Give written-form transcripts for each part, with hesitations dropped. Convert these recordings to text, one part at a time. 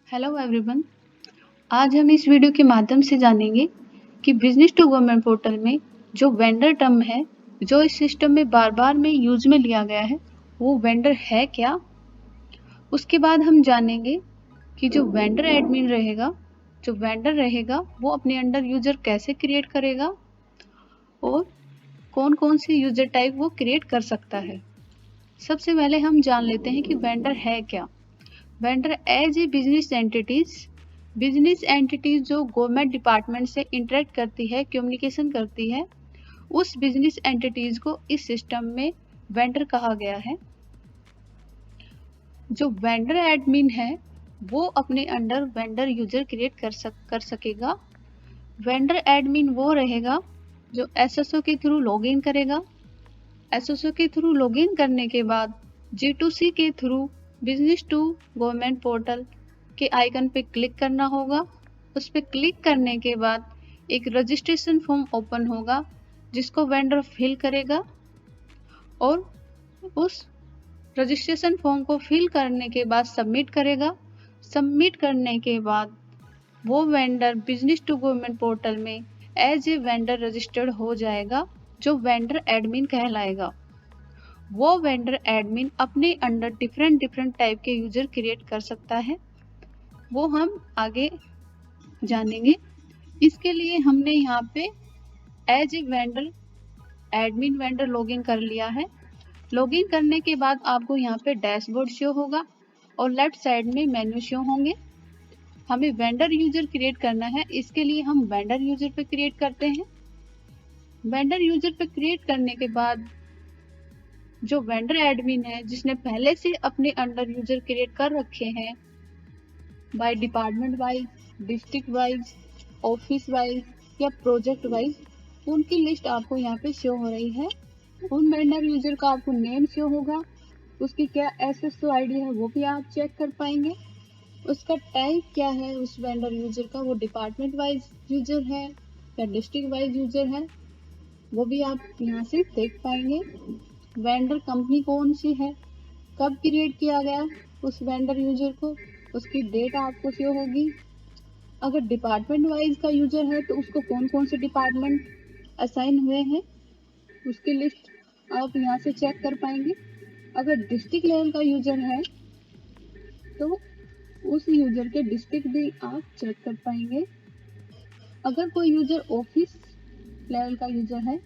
Hello everyone. आज हम इस वीडियो के माध्यम से जानेंगे कि बिजनेस टू गवर्नमेंट पोर्टल में जो वेंडर टर्म है जो इस सिस्टम में बार-बार में यूज में लिया गया है वो वेंडर है क्या। उसके बाद हम जानेंगे कि जो वेंडर एडमिन रहेगा वो अपने अंडर यूजर कैसे क्रिएट करेगा और कौन-कौन से यूजर टाइप वो क्रिएट कर सकता है। सबसे पहले हम जान लेते हैं कि वेंडर है क्या। Vendor as a business entities जो गवर्नमेंट डिपार्टमेंट से इंटरेक्ट करती है, कम्युनिकेशन करती है, उस बिजनेस एंटिटीज को इस सिस्टम में वेंडर कहा गया है। जो वेंडर एडमिन है वो अपने अंडर वेंडर यूजर क्रिएट कर सकेगा। वेंडर एडमिन वो रहेगा जो एसएसओ के थ्रू लॉगिन करेगा। एसएसओ के थ्रू लॉगिन करने के बाद G2C के through business to government portal के आइकन पे क्लिक करना होगा। उस पे क्लिक करने के बाद एक रजिस्ट्रेशन फॉर्म ओपन होगा जिसको वेंडर फिल करेगा और उस रजिस्ट्रेशन फॉर्म को फिल करने के बाद सबमिट करेगा। सबमिट करने के बाद वो vendor business to government portal में एज ए वेंडर रजिस्टर्ड हो जाएगा जो वेंडर एडमिन कहलाएगा। वो वेंडर एडमिन अपने अंडर डिफरेंट टाइप के यूजर क्रिएट कर सकता है, वो हम आगे जानेंगे। इसके लिए हमने यहाँ पे as a vendor admin vendor login कर लिया है। लॉगिन करने के बाद आपको यहाँ पे डैशबोर्ड शो होगा और लेफ्ट साइड में मेन्यू शो होंगे। हमें वेंडर यूजर क्रिएट करना है, इसके लिए हम वेंडर यूजर पे क्रिएट करते हैं। वेंडर यूजर पे क्रिएट करने के बाद जो वेंडर एडमिन है जिसने पहले से अपने अंडर यूजर क्रिएट कर रखे हैं bye department wise, district wise, office wise या प्रोजेक्ट वाइज, उनकी लिस्ट आपको यहाँ पे शो हो रही है। उन वेंडर यूजर का आपको नेम शो होगा, उसकी क्या एसएसओ आईडी है वो भी आप चेक कर पाएंगे। उसका टाइप क्या है उस वेंडर यूजर का, वो डिपार्टमेंट वाइज यूजर है या डिस्ट्रिक्ट वाइज यूजर है, वो भी आप यहाँ से देख पाएंगे। वेंडर कंपनी कौन सी है, कब क्रिएट किया गया उस वेंडर यूजर को, उसकी डेट आपको शो होगी। अगर डिपार्टमेंट वाइज का यूजर है तो उसको कौन से डिपार्टमेंट असाइन हुए हैं उसकी लिस्ट आप यहाँ से चेक कर पाएंगे। अगर डिस्ट्रिक्ट लेवल का यूजर है तो उस यूजर के डिस्ट्रिक्ट भी आप चेक कर पाएंगे। अगर कोई यूजर ऑफिस लेवल का यूजर है,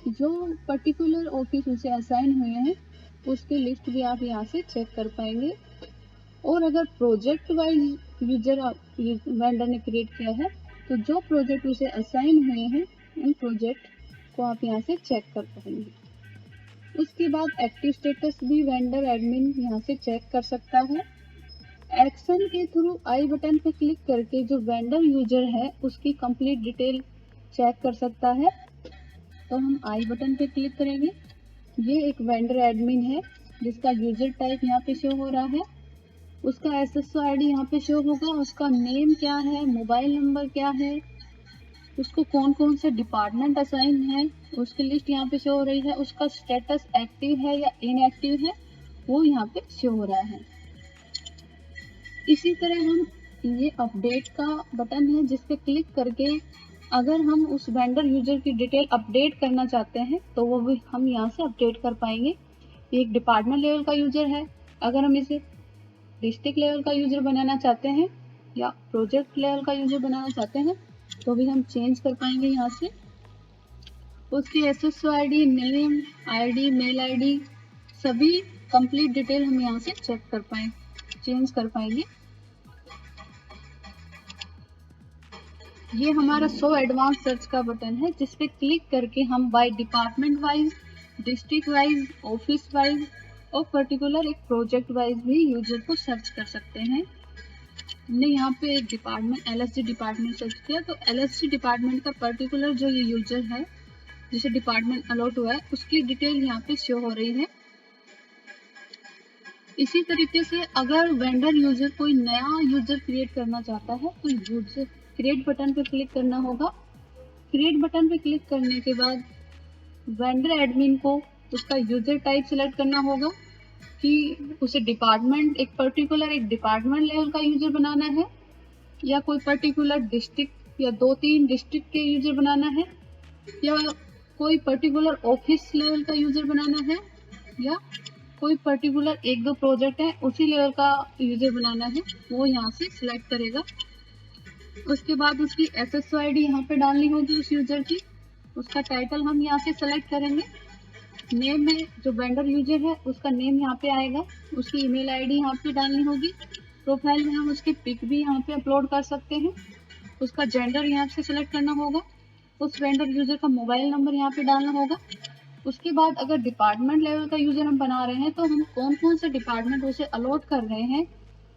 जो पर्टिकुलर ऑफिस उसे असाइन हुए हैं उसकी लिस्ट भी आप यहाँ से चेक कर पाएंगे। और अगर प्रोजेक्ट वाइज यूजर वेंडर ने क्रिएट किया है तो जो प्रोजेक्ट उसे असाइन हुए हैं उन प्रोजेक्ट को आप यहाँ से चेक कर पाएंगे। उसके बाद एक्टिव स्टेटस भी वेंडर एडमिन यहाँ से चेक कर सकता है। एक्शन के थ्रू आई बटन पे क्लिक करके जो वेंडर यूजर है उसकी कंप्लीट डिटेल चेक कर सकता है। तो हम आई बटन पे क्लिक करेंगे। ये एक वेंडर एडमिन है जिसका यूजर टाइप यहाँ पे शो हो रहा है, उसका एसएसओ आईडी यहाँ पे शो होगा, उसका नेम क्या है, मोबाइल नंबर क्या है, उसको कौन से डिपार्टमेंट असाइन है उसकी लिस्ट यहाँ पे शो हो रही है, उसका स्टेटस एक्टिव है या इनएक्टिव है वो यहाँ पे शो हो रहा है। इसी तरह हम ये अपडेट का बटन है जिस पे क्लिक करके अगर हम उस वेंडर यूजर की डिटेल अपडेट करना चाहते हैं तो वो भी हम यहाँ से अपडेट कर पाएंगे। एक डिपार्टमेंट लेवल का यूजर है, अगर हम इसे डिस्ट्रिक्ट लेवल का यूजर बनाना चाहते हैं या प्रोजेक्ट लेवल का यूजर बनाना चाहते हैं तो भी हम चेंज कर पाएंगे यहाँ से। उसकी SSO ID, name ID, mail ID सभी कंप्लीट डिटेल हम यहाँ से चेंज कर पाएंगे। ये हमारा शो एडवांस सर्च का बटन है जिस पे क्लिक करके हम by department wise, district wise, office wise और पर्टिकुलर एक प्रोजेक्ट वाइज भी यूजर को सर्च कर सकते हैं। हमने यहाँ पे एक डिपार्टमेंट एलएससी डिपार्टमेंट सर्च किया तो एलएससी डिपार्टमेंट का पर्टिकुलर जो ये यूजर है जिसे डिपार्टमेंट अलॉट हुआ है उसकी डिटेल यहाँ पे शो हो रही है। इसी तरीके से अगर वेंडर यूजर कोई नया यूजर क्रिएट करना चाहता है तो यूजर क्रिएट बटन पे क्लिक करना होगा। क्रिएट बटन पे क्लिक करने के बाद वेंडर एडमिन को उसका यूजर टाइप सिलेक्ट करना होगा कि उसे डिपार्टमेंट एक डिपार्टमेंट लेवल का यूजर बनाना है, या कोई पर्टिकुलर डिस्ट्रिक्ट या 2-3 डिस्ट्रिक्ट के यूजर बनाना है, या कोई पर्टिकुलर ऑफिस लेवल का यूजर बनाना है, या कोई पर्टिकुलर 1-2 प्रोजेक्ट है उसी लेवल का यूजर बनाना है, वो यहाँ से सिलेक्ट करेगा। उसके बाद उसकी SSO ID यहाँ पे डालनी होगी उस यूजर की। उसका टाइटल हम यहाँ से सेलेक्ट करेंगे। नेम में जो वेंडर यूजर है उसका नेम यहाँ पे आएगा। उसकी ईमेल आईडी यहाँ पे डालनी होगी। प्रोफाइल में हम उसकी पिक भी यहाँ पे अपलोड कर सकते हैं। उसका जेंडर यहाँ से सिलेक्ट करना होगा। उस वेंडर यूजर का मोबाइल नंबर यहाँ पे डालना होगा। उसके बाद अगर डिपार्टमेंट लेवल का यूजर हम बना रहे हैं तो हम कौन कौन से डिपार्टमेंट उसे अलॉट कर रहे हैं,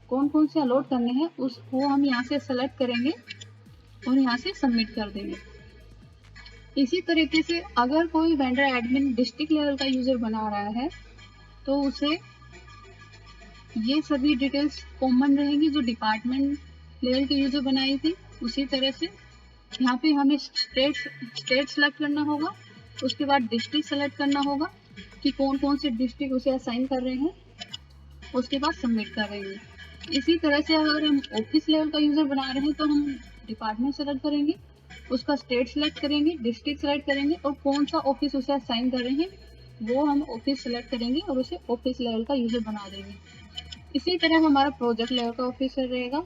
कौन कौन से अलॉट करने हैं, उसको हम यहाँ से सेलेक्ट करेंगे और यहाँ से सबमिट कर देंगे। इसी तरीके से अगर कोई वेंडर एडमिन डिस्ट्रिक्ट लेवल का यूजर बना रहा है तो उसे ये सभी डिटेल्स कॉमन रहेंगी जो डिपार्टमेंट लेवल के यूजर बनाई थी। उसी तरह से यहाँ पे हमें स्टेट सेलेक्ट करना होगा। उसके बाद डिस्ट्रिक्ट सेलेक्ट करना होगा कि कौन कौन से डिस्ट्रिक्ट उसे असाइन कर रहे हैं। उसके बाद सबमिट कर रहे हैं। इसी तरह से अगर हम ऑफिस लेवल का यूजर बना रहे हैं तो हम डिपार्टमेंट सेलेक्ट करेंगे, उसका स्टेट सेलेक्ट करेंगे, डिस्ट्रिक्ट सेलेक्ट करेंगे और कौन सा ऑफिस उसे असाइन कर रहे हैं वो हम ऑफिस सेलेक्ट करेंगे और उसे ऑफिस लेवल का यूजर बना देंगे। इसी तरह हमारा प्रोजेक्ट लेवल का ऑफिसर रहेगा।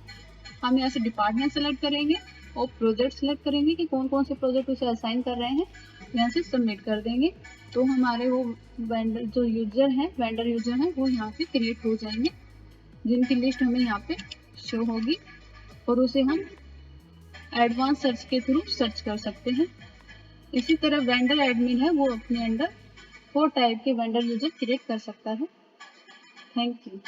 हम यहाँ से डिपार्टमेंट सेलेक्ट करेंगे और प्रोजेक्ट सेलेक्ट करेंगे कि कौन कौन से प्रोजेक्ट उसे असाइन कर रहे हैं, यहाँ से सबमिट कर देंगे। तो हमारे वो वेंडर जो यूजर हैं, वेंडर यूजर हैं, वो यहाँ पे क्रिएट हो जाएंगे, जिनकी लिस्ट हमें यहाँ पे शो होगी और उसे हम एडवांस सर्च के थ्रू सर्च कर सकते हैं। इसी तरह वेंडर एडमिन है वो अपने अंडर 4 टाइप के वेंडर यूजर क्रिएट कर सकता है। Thank you.